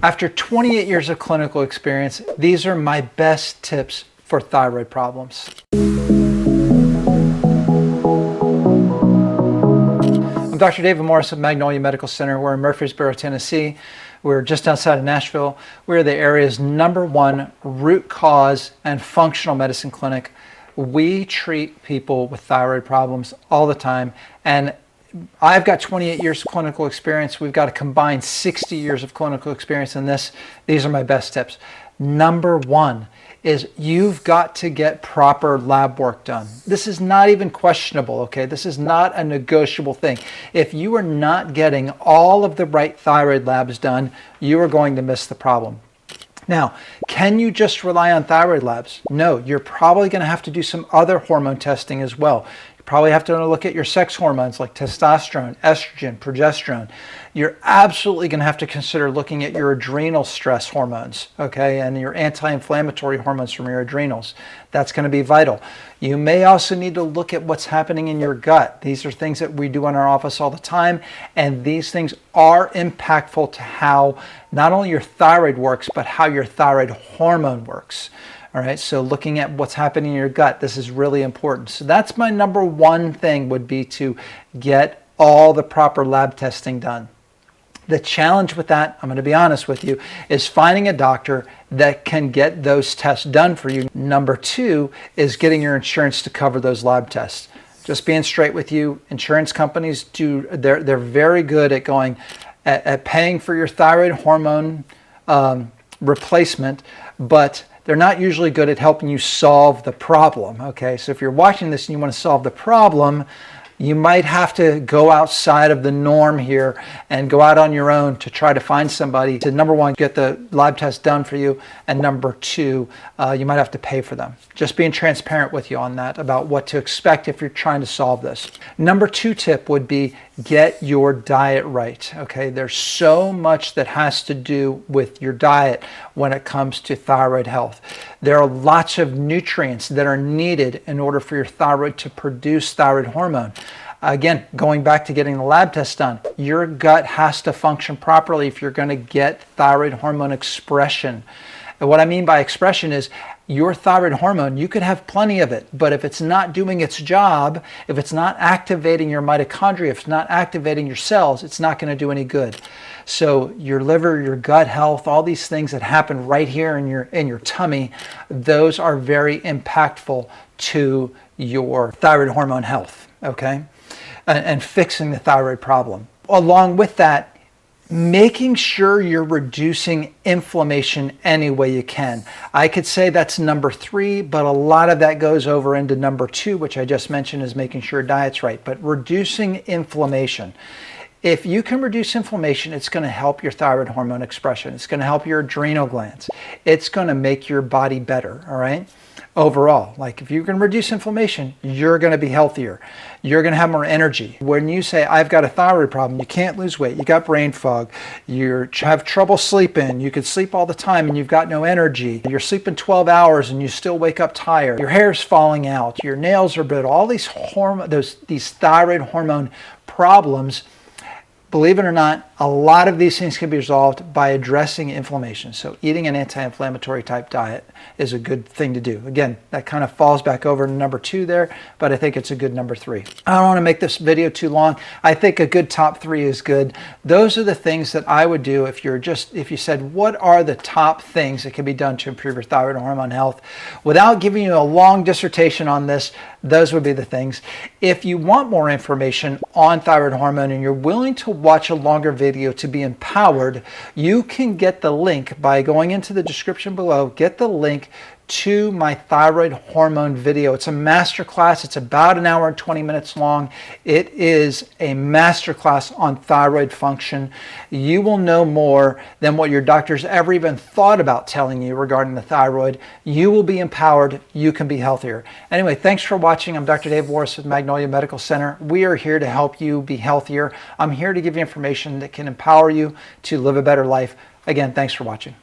After 28 years of clinical experience, these are my best tips for thyroid problems. I'm Dr. David Morris of Magnolia Medical Center. We're in Murfreesboro, Tennessee. We're just outside of Nashville. We're the area's #1 root cause and functional medicine clinic. We treat people with thyroid problems all the time, and I've got 28 years of clinical experience. We've got a combined 60 years of clinical experience in this. These are my best tips. #1 is you've got to get proper lab work done. This is not even questionable, okay? This is not a negotiable thing. If you are not getting all of the right thyroid labs done, you are going to miss the problem. Now, can you just rely on thyroid labs? No, you're probably going to have to do some other hormone testing as well. You probably have to look at your sex hormones like testosterone, estrogen, progesterone. You're absolutely going to have to consider looking at your adrenal stress hormones, okay, and your anti-inflammatory hormones from your adrenals. That's going to be vital. You may also need to look at what's happening in your gut. These are things that we do in our office all the time, and these things are impactful to how not only your thyroid works, but how your thyroid hormone works. All right, so looking at what's happening in your gut, this is really important. So that's my #1 thing, would be to get all the proper lab testing done. The challenge with that, I'm going to be honest with you, is finding a doctor that can get those tests done for you. #2 is getting your insurance to cover those lab tests. Just being straight with you, insurance companies they're very good at going at paying for your thyroid hormone replacement, but they're not usually good at helping you solve the problem. Okay, so if you're watching this and you want to solve the problem, you might have to go outside of the norm here and go out on your own to try to find somebody to, #1, get the lab test done for you, and #2, you might have to pay for them. Just being transparent with you on that about what to expect if you're trying to solve this. #2 tip would be get your diet right. Okay, there's so much that has to do with your diet when it comes to thyroid health. There are lots of nutrients that are needed in order for your thyroid to produce thyroid hormone. Again, going back to getting the lab test done, your gut has to function properly if you're going to get thyroid hormone expression. And what I mean by expression is your thyroid hormone, you could have plenty of it, but if it's not doing its job, if it's not activating your mitochondria, if it's not activating your cells, it's not going to do any good. So your liver, your gut health, all these things that happen right here in your tummy, those are very impactful to your thyroid hormone health, okay? And fixing the thyroid problem. Along with that, making sure you're reducing inflammation any way you can. I could say that's #3, but a lot of that goes over into #2, which I just mentioned, is making sure diet's right. But reducing inflammation. If you can reduce inflammation, it's going to help your thyroid hormone expression. It's going to help your adrenal glands. It's going to make your body better, all right? Overall, like if you can reduce inflammation, you're going to be healthier. You're going to have more energy. When you say, I've got a thyroid problem, you can't lose weight, you got brain fog, you have trouble sleeping, you could sleep all the time and you've got no energy, you're sleeping 12 hours and you still wake up tired, your hair's falling out, your nails are brittle, all these thyroid hormone problems, believe it or not, a lot of these things can be resolved by addressing inflammation. So eating an anti-inflammatory type diet is a good thing to do. Again, that kind of falls back over to #2 there, but I think it's a good #3. I don't want to make this video too long. I think a good top 3 is good. Those are the things that I would do if you said, what are the top things that can be done to improve your thyroid hormone health? Without giving you a long dissertation on this, those would be the things. If you want more information on thyroid hormone and you're willing to watch a longer video to be empowered, you can get the link by going into the description below. Get the link to my thyroid hormone video. It's a masterclass. It's about 1 hour and 20 minutes long. It is a masterclass on thyroid function. You will know more than what your doctors ever even thought about telling you regarding the thyroid. You will be empowered. You can be healthier. Anyway, thanks for watching. I'm Dr. Dave Morris with Magnolia Medical Center. We are here to help you be healthier. I'm here to give you information that can empower you to live a better life. Again, thanks for watching.